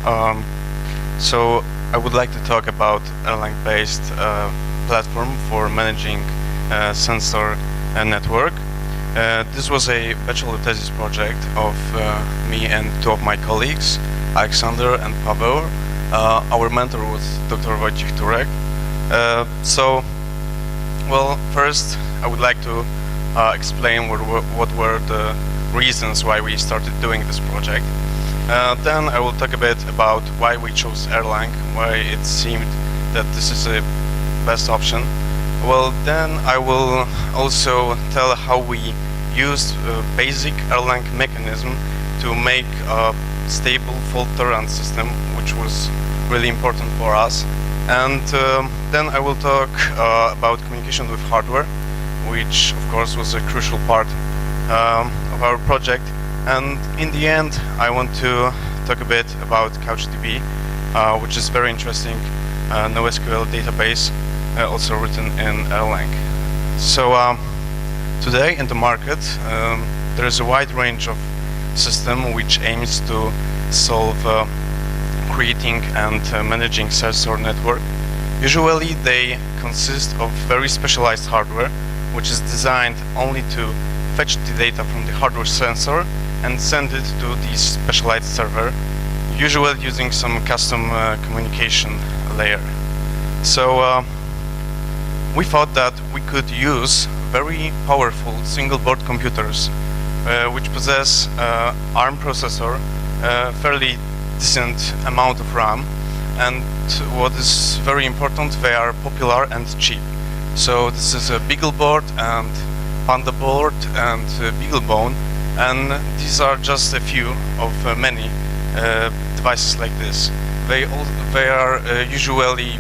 Um, so I would like to talk about Erlang-based platform for managing sensor network. This was a bachelor thesis project of me and two of my colleagues, Alexander and Paweł. Our mentor was Dr. Wojciech Turek. Well, first I would like to explain what were the reasons why we started doing this project. Then I will talk a bit about why we chose Erlang, why it seemed that this is the best option. Well, then I will also tell how we used basic Erlang mechanism to make a stable fault-tolerant system, which was really important for us. And then I will talk about communication with hardware, which of course was a crucial part of our project. And in the end, I want to talk a bit about couchdb, which is very interesting NoSQL database, also written in Erlang. So today in the market, there is a wide range of system which aims to solve creating and managing sensor network. Usually they consist of very specialized hardware, which is designed only to fetch the data from the hardware sensor and send it to the specialized server, usually using some custom communication layer. So we thought that we could use very powerful single board computers which possess ARM processor, fairly decent amount of RAM, and what is very important, they are popular and cheap. So this is a BeagleBoard and Panda board and BeagleBone, and these are just a few of many devices like this. They are usually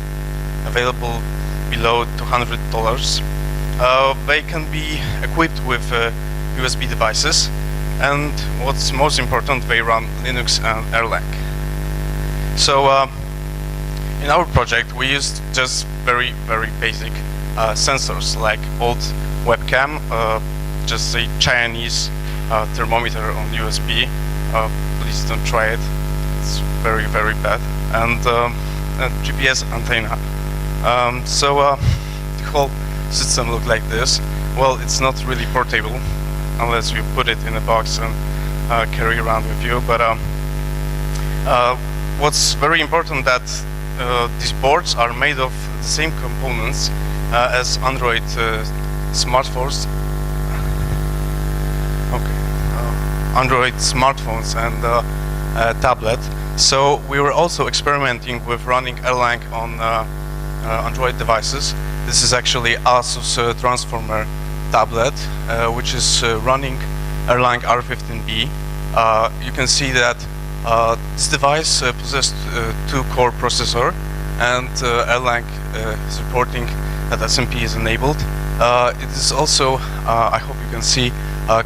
available below $200. They can be equipped with USB devices, and what's most important, they run Linux and Erlang. So in our project we used just very basic sensors like old webcam, just a Chinese thermometer on USB. Please don't try it, it's very bad. And a GPS antenna. So the whole system looked like this. Well, it's not really portable unless you put it in a box and carry around with you. But what's very important that these boards are made of the same components as Android smartphones. Android smartphones and tablet. So we were also experimenting with running Erlang on Android devices. This is actually Asus Transformer tablet, which is running Erlang R15B. You can see that this device possessed two-core processor, and Erlang supporting that SMP is enabled. It is also, I hope you can see,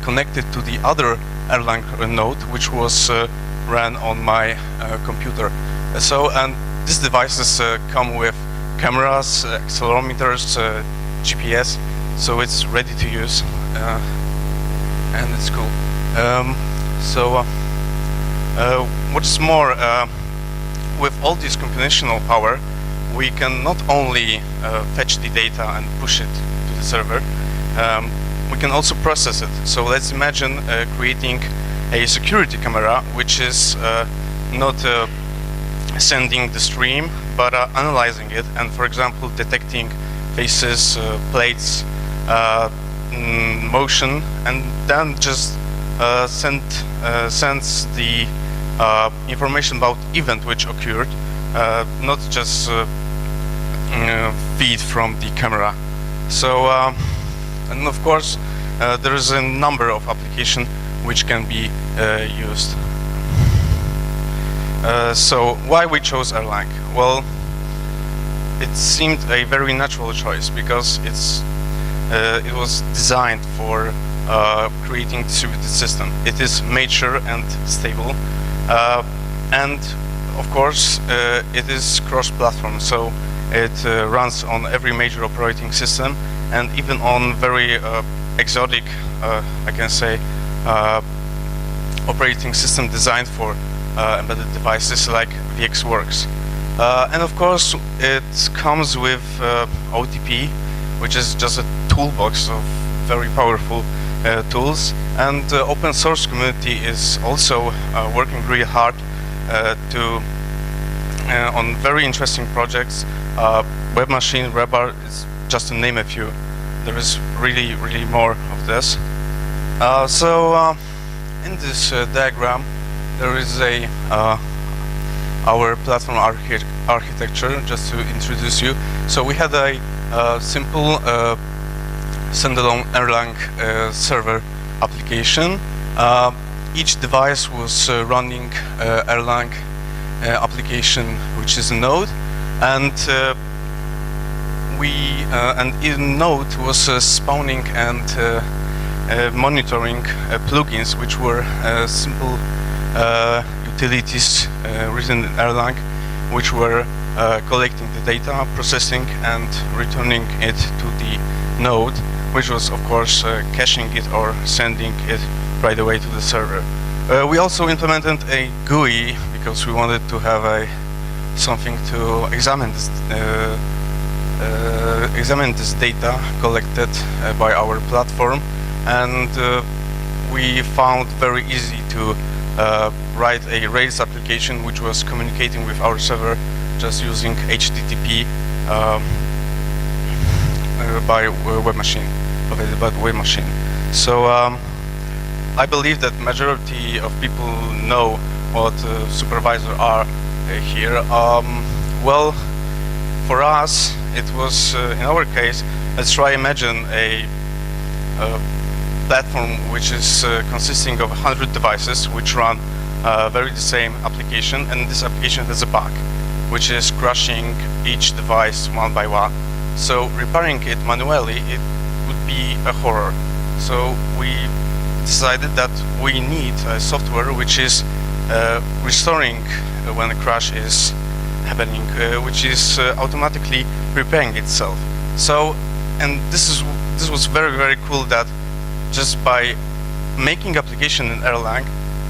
connected to the other Erlang node, which was ran on my computer. And these devices come with cameras, accelerometers, GPS, so it's ready to use, and it's cool. What is more, with all this computational power, we can not only fetch the data and push it to the server, we can also process it. So let's imagine creating a security camera, which is not sending the stream, but analyzing it, and for example detecting faces, plates, motion, and then just sends the information about event which occurred, not just feed from the camera. So and of course there is a number of applications which can be used. So why we chose Erlang? Well, it seemed a very natural choice because it was designed for creating distributed system. It is mature and stable, and of course it is cross-platform, so it runs on every major operating system, and even on very exotic, I can say, operating system designed for embedded devices like VxWorks. And of course, it comes with OTP, which is just a toolbox of very powerful tools. And the open source community is also working really hard on very interesting projects. Web Machine, Rebar is just to name a few. There is really more of this. In this diagram, there is our platform architecture, just to introduce you. So we had a simple standalone Erlang server application. Each device was running Erlang application, which is a node, and in Node was spawning and monitoring plugins, which were simple utilities written in Erlang, which were collecting the data, processing, and returning it to the node, which was of course caching it or sending it right away to the server. We also implemented a GUI because we wanted to have something to examine this data collected by our platform, and we found very easy to write a Rails application which was communicating with our server just using HTTP by Web Machine, provided by the Web Machine. So I believe that majority of people know what supervisors are here. Well, for us, it was in our case, let's try imagine a platform which is consisting of 100 devices which run very the same application, and this application has a bug which is crashing each device one by one. So repairing it manually, it would be a horror. So we decided that we need a software which is restoring when a crash is happening, which is automatically repairing itself. So, and this was very cool that just by making application in Erlang,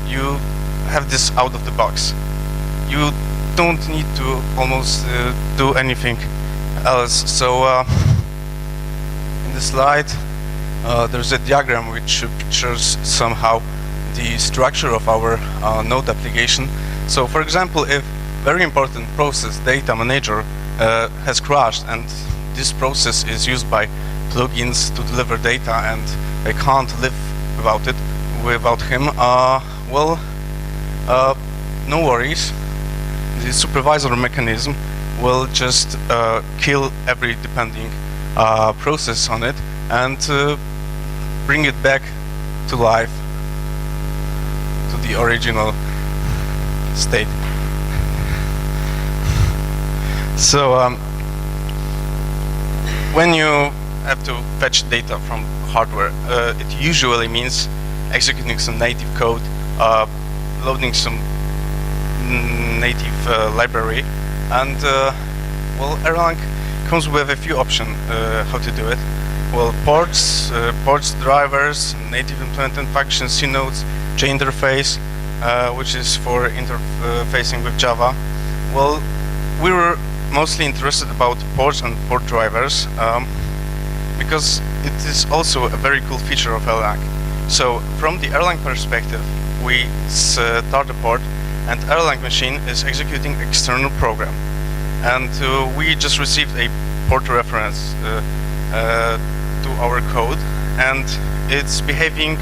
you have this out of the box. You don't need to almost do anything else. So in the slide, there's a diagram which pictures somehow the structure of our node application. So for example, if very important process, data manager, has crashed, and this process is used by plugins to deliver data, and I can't live without him, well, no worries. The supervisor mechanism will just kill every depending process on it and bring it back to life, to the original state. So when you have to fetch data from hardware, it usually means executing some native code, loading some native library, and well, Erlang comes with a few options how to do it. Well, ports, drivers, native implemented functions, C nodes, JInterface, which is for interfacing with Java. Well, we were mostly interested about ports and port drivers because it is also a very cool feature of Erlang. So from the Erlang perspective, we start a port, and Erlang machine is executing external program, and we just received a port reference to our code, and it's behaving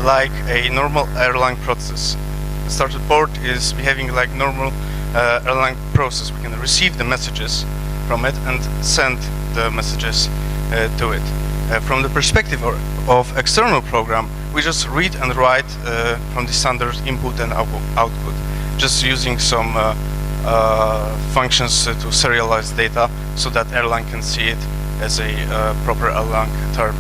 like a normal Erlang process. The started port is behaving like normal Erlang process. We can receive the messages from it and send the messages to it. From the perspective of external program, we just read and write from the standard input and output, just using some functions to serialize data so that Erlang can see it as a proper Erlang term.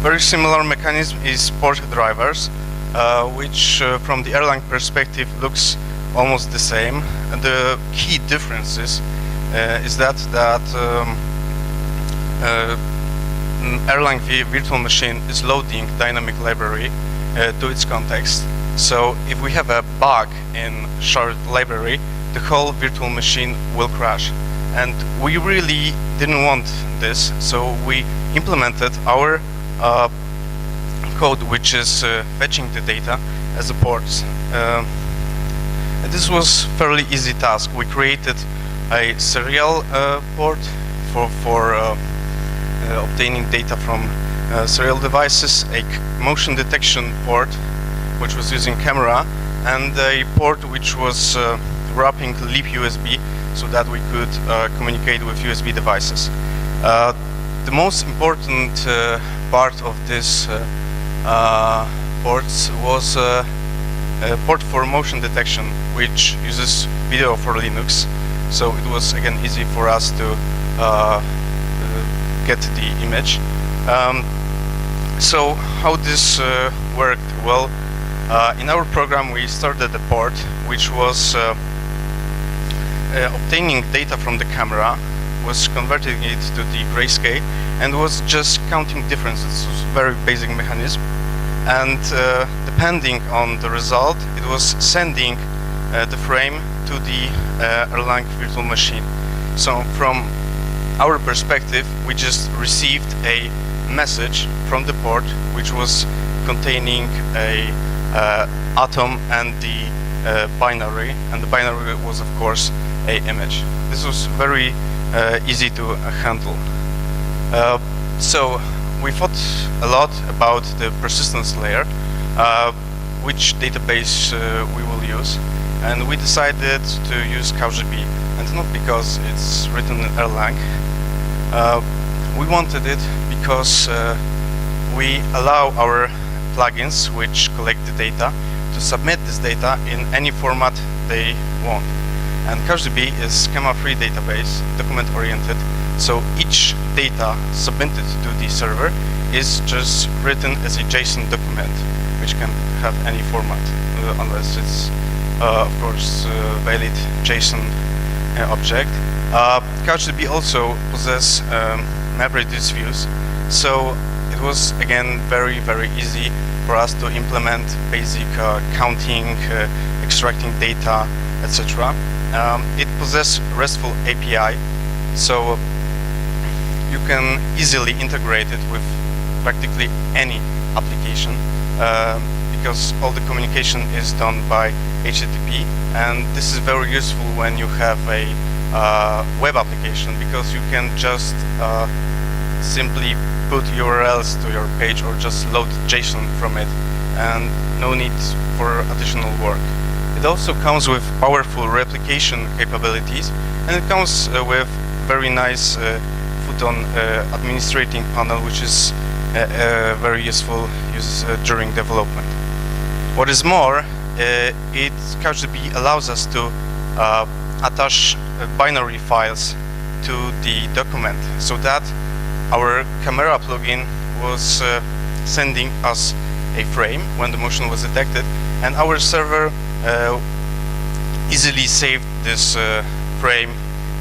Very similar mechanism is port drivers, which from the Erlang perspective looks almost the same. And the key difference is that Erlang virtual machine is loading dynamic library to its context, So if we have a bug in shared library, the whole virtual machine will crash. And we really didn't want this, so we implemented our code, which is fetching the data as a ports. And this was fairly easy task. We created a serial port for obtaining data from serial devices, a motion detection port which was using camera, and a port which was wrapping Lip USB so that we could communicate with USB devices. The most important part of this ports was a port for motion detection, which uses video for Linux. So it was again easy for us to get the image. So how this worked? Well, in our program we started a port which was obtaining data from the camera, was converting it to the grayscale, and was just counting differences. It was a very basic mechanism, and depending on the result, it was sending the frame to the Erlang virtual machine. So from our perspective, we just received a message from the port which was containing a atom and the binary, and the binary was of course a image. This was very easy to handle. So we thought a lot about the persistence layer, which database we will use, and we decided to use couchdb, and not because it's written in Erlang. We wanted it because we allow our plugins which collect the data to submit this data in any format they want. And couchdb is schema-free database, document-oriented, so each data submitted to the server is just written as a JSON document, which can have any format, unless it's, of course, valid JSON object. couchdb also possesses MapReduce views, so it was again very easy for us to implement basic counting, extracting data, etc. It possesses RESTful API, so you can easily integrate it with practically any application, because all the communication is done by HTTP, and this is very useful when you have a web application, because you can just simply put URLs to your page or just load JSON from it, and no need for additional work. It also comes with powerful replication capabilities, and it comes with very nice Futon administrating panel, which is very useful during development. What is more, couchdb allows us to attach binary files to the document, so that our camera plugin was sending us a frame when the motion was detected, and our server easily saved this frame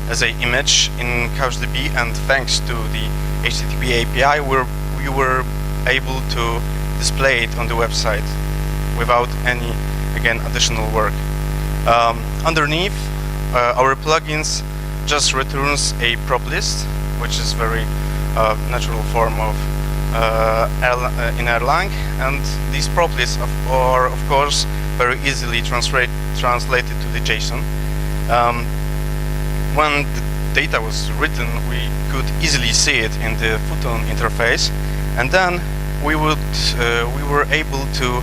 as an image in couchdb, and thanks to the HTTP API we were able to display it on the website without any, again, additional work. Underneath, our plugins just returns a prop list, which is very natural form of in Erlang, and these prop lists are of course very easily translated to the JSON. When the data was written, we could easily see it in the Futon interface, and then we were able to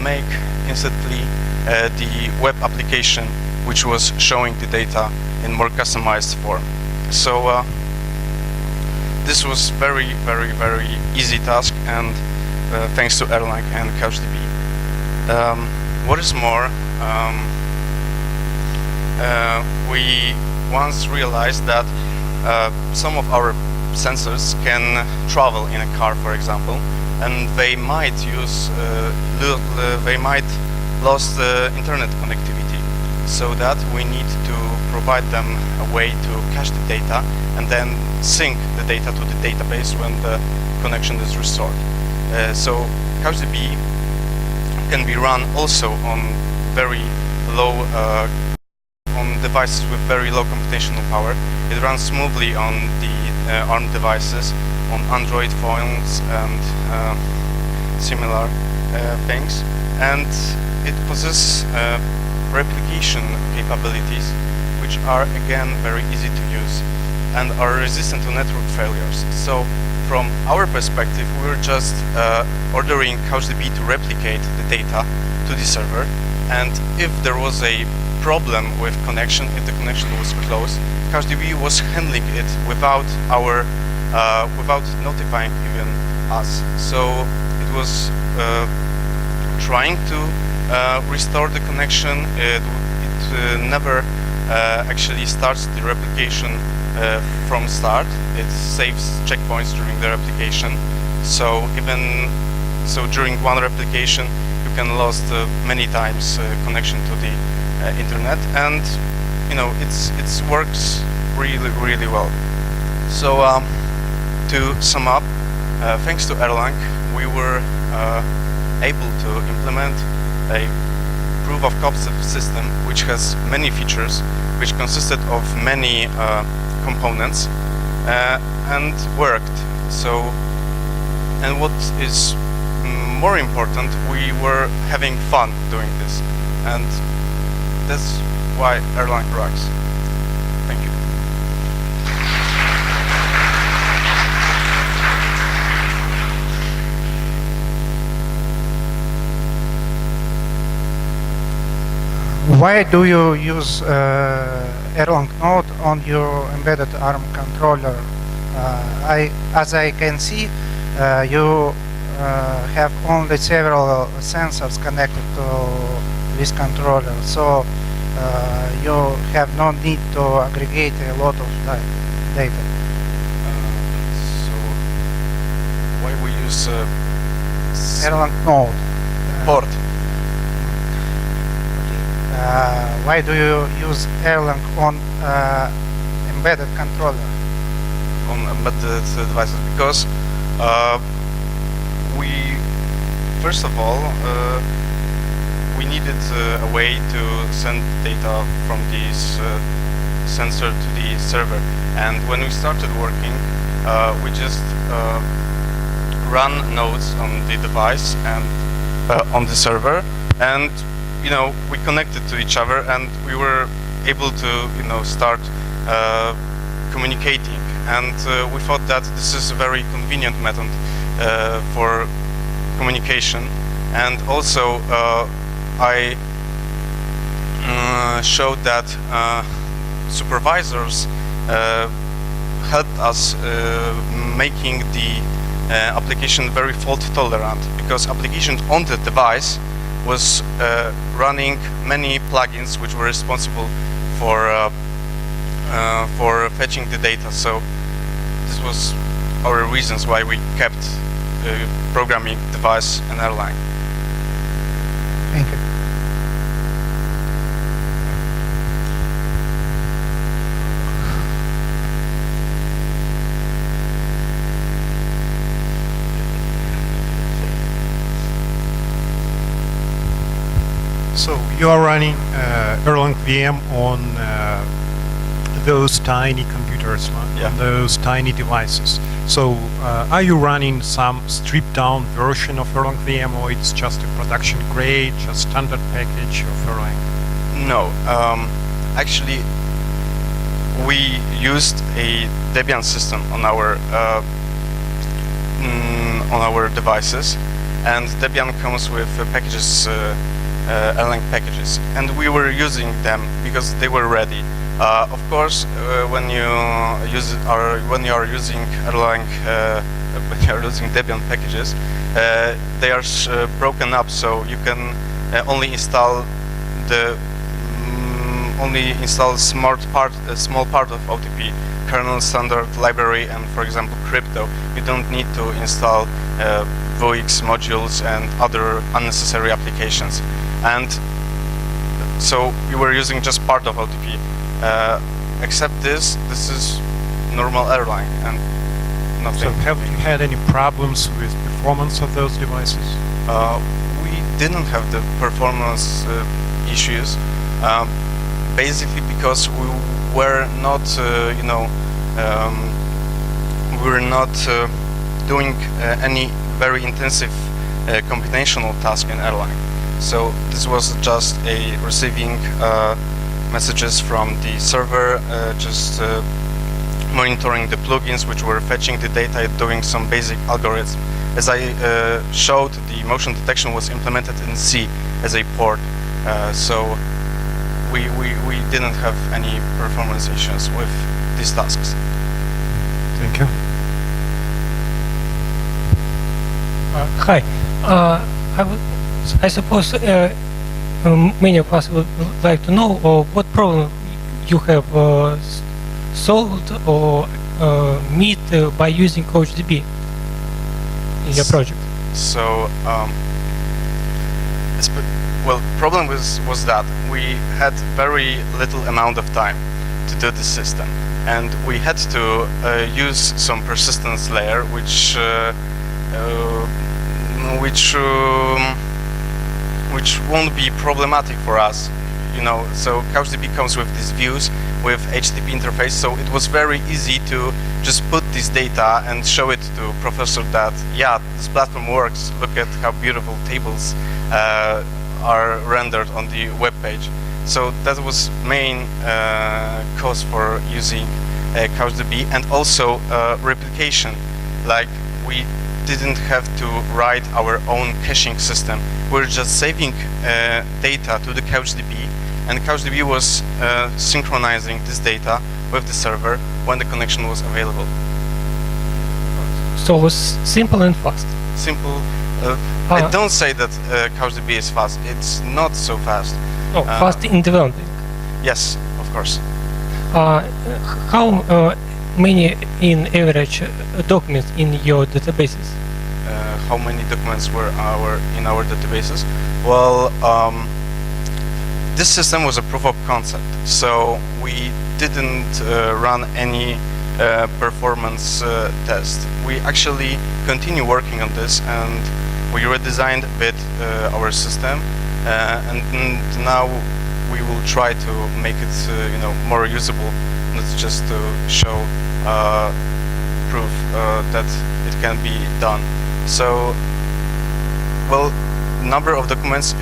make instantly the web application, which was showing the data in more customized form. So this was very easy task, and thanks to Erlang and couchdb. What is more, we once realized that some of our sensors can travel in a car, for example, and they might lost internet connectivity, so that we need to provide them a way to cache the data and then sync the data to the database when the connection is restored. So couchdb can be run also on very low, on devices with very low computational power. It runs smoothly on the ARM devices, on Android phones and similar things, and it possesses replication capabilities, which are again very easy to use and are resistant to network failures. So from our perspective, we were just ordering couchdb to replicate the data to the server, and if there was a problem with connection, if the connection was closed, couchdb was handling it without our without notifying even us. So it was trying to restore the connection. It never actually starts the replication from start. It saves checkpoints during the replication. So even so, during one replication, you can lose many times connection to the internet, and you know it works really well. So to sum up, thanks to Erlang, we were able to implement a proof of concept system which has many features, which consisted of many components and worked. So, and what is more important, we were having fun doing this, and that's why Erlang rocks. Thank you. Why do you use Erlang node on your embedded ARM controller? As I can see, you have only several sensors connected to this controller, so you have no need to aggregate a lot of data. So why we use Erlang node port? Why do you use Erlang on embedded controller? On embedded devices, because we, first of all, we needed a way to send data from this sensor to the server, and when we started working, we just run nodes on the device and on the server, and you know, we connected to each other, and we were able to, you know, start communicating. And we thought that this is a very convenient method for communication. And also, I showed that supervisors helped us making the application very fault tolerant, because application on the device was running many plugins which were responsible for fetching the data. So this was our reasons why we kept programming device in Erlang. Thank you. So you are running Erlang VM on those tiny computers, Yeah. on those tiny devices. So are you running some stripped down version of Erlang VM, or it's just a production grade, just standard package of Erlang? No, actually, we used a Debian system on our devices, and Debian comes with packages. Erlang packages, and we were using them because they were ready. Of course, when you are using Erlang, when you are using Debian packages, they are broken up, so you can only install a small part of OTP kernel standard library, and for example crypto. You don't need to install VOX modules and other unnecessary applications. And so we were using just part of OTP. Except this is normal Erlang and nothing. So have you had any problems with performance of those devices? We didn't have the performance issues, basically because we were not, we were not doing any very intensive computational task in Erlang. So this was just a receiving messages from the server, just monitoring the plugins which were fetching the data, doing some basic algorithms. As I showed, the motion detection was implemented in C as a port, so we didn't have any performance issues with these tasks. Thank you. Hi. I suppose many of us would like to know what problem you have solved or meet by using couchdb in your project. So, well, problem was that we had very little amount of time to do this system, and we had to use some persistence layer, which won't be problematic for us, So couchdb comes with these views with HTTP interface, so it was very easy to just put this data and show it to professor that, yeah, this platform works. Look at how beautiful tables are rendered on the web page. So that was main cause for using couchdb, and also replication. Like, we didn't have to write our own caching system. We're just saving data to the couchdb, and couchdb was synchronizing this data with the server when the connection was available. So it was simple and fast. Simple. I don't say that couchdb is fast. It's not so fast. No, fast in developing. Yes, of course. How many in average documents in your databases? How many documents were in our databases? Well, this system was a proof of concept, so we didn't run any performance test. We actually continue working on this, and we redesigned a bit our system, and now we will try to make it more usable, not just to show proof that it can be done. So, well, number of documents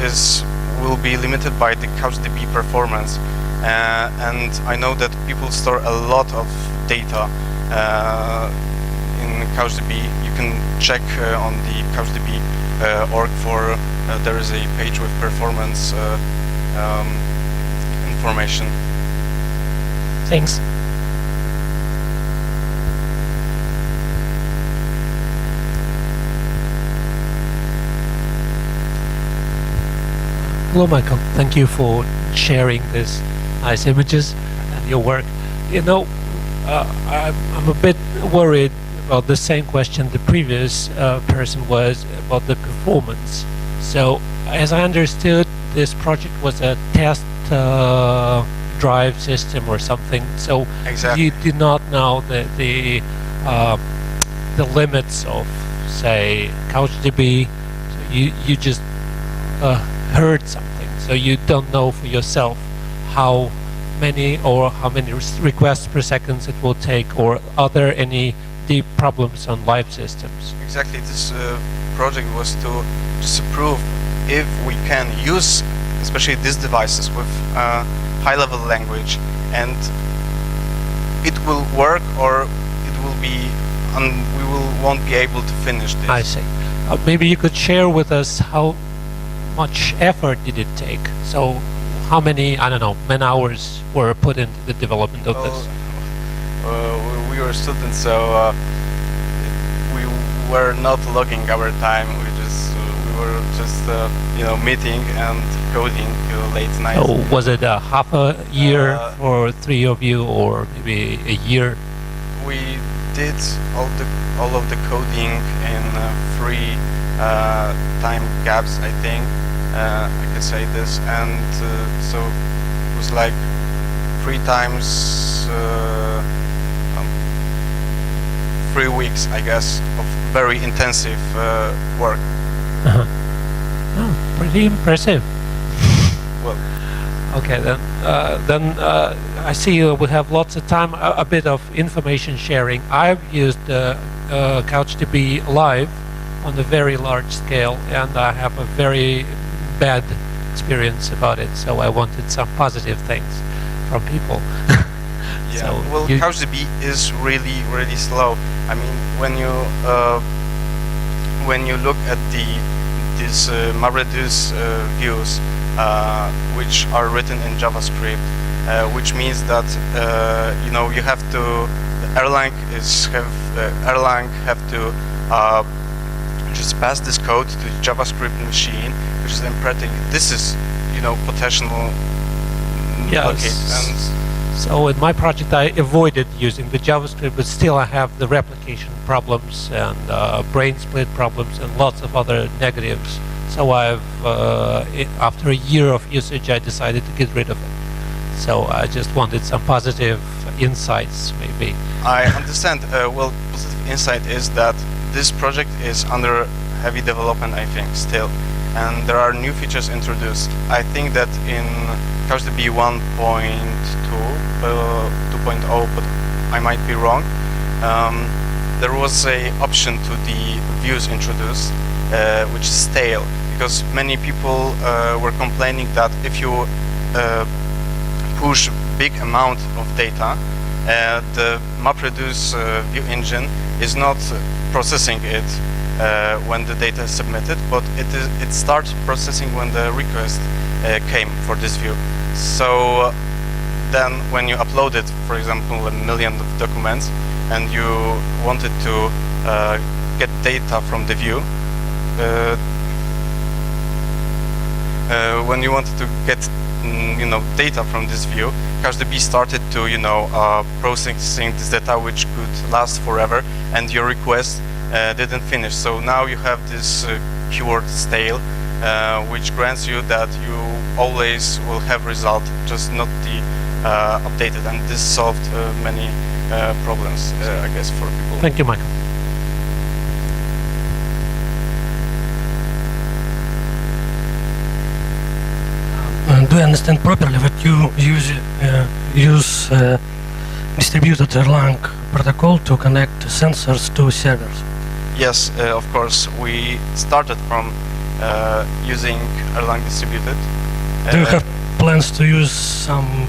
will be limited by the couchdb performance, and I know that people store a lot of data in couchdb. You can check on the couchdb org for there is a page with performance information. Thanks. Hello, Michael. Thank you for sharing these nice images and your work. I'm a bit worried about the same question the previous person was about the performance. So, as I understood, this project was a test drive system or something. So Exactly. you do not know the limits of, say, couchdb. So you just heard something, so you don't know for yourself how many requests per second it will take, or are there any deep problems on live systems? Exactly. This project was to just prove if we can use, especially these devices, with high-level language, and it will work, or it will be, won't be able to finish this. I see. Maybe you could share with us how much effort did it take? So how many, I don't know, man-hours were put into the development of this? We were students, so we were not logging our time. We were just meeting and coding till late night. So was it a half a year for three of you, or maybe a year? We did all of the coding in 3 time gaps, I think. I can say this, and so it was like 3 times 3 weeks, I guess, of very intensive work. Oh, pretty impressive. Well, Okay, then I see we have lots of time. A bit of information sharing. I've used couchdb live on a very large scale, and I have a very bad experience about it. So I wanted some positive things from people. yeah. So Well, you- couchdb is really slow. I mean, when you look at these MapReduce views, which are written in JavaScript, which means that you have to Erlang have to just pass this code to the JavaScript machine, which is imperative. This is potential Yes. blockade. And So in my project, I avoided using the JavaScript, but still I have the replication problems and brain split problems and lots of other negatives. So after a year of usage, I decided to get rid of it. So I just wanted some positive insights, maybe. I understand. Well, positive insight is that this project is under heavy development, I think, still. And there are new features introduced. I think that in couchdb 2.0, but I might be wrong, there was a option to the views introduced, which is stale, because many people were complaining that if you push big amount of data, the MapReduce view engine is not processing it when the data is submitted, but it starts processing when the request came for this view. So then when you upload it, for example, 1 million of documents, and you wanted to get data from the view, when you wanted to get data from this view, couchdb started to processing this data, which could last forever, and your request didn't finish. So now you have this keyword stale, which grants you that you always will have result, just not the updated, and this solved many problems, I guess, for people. Thank you, Michael. Do I understand properly that you use distributed Erlang protocol to connect sensors to servers? Yes, of course. We started from using Erlang distributed. Do you have plans to use some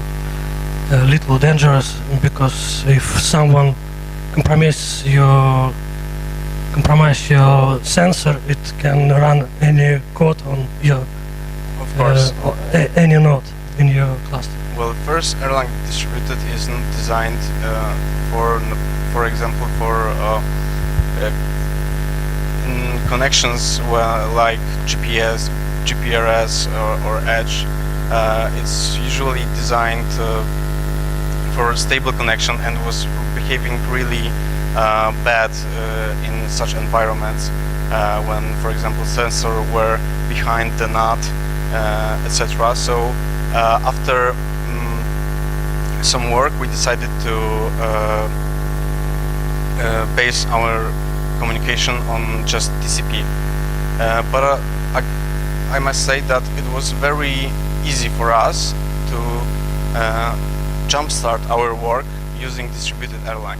little dangerous, because if someone compromise your sensor, it can run any code on your Of course. any node in your cluster? Well, first, Erlang distributed isn't designed for example, for connections like GPS, GPRS, or Edge. It's usually designed for a stable connection, and was behaving really bad in such environments when, for example, sensors were behind the NAT, etc. So after some work, we decided to base our communication on just TCP. But I must say that it was very easy for us to jumpstart our work using distributed Erlang.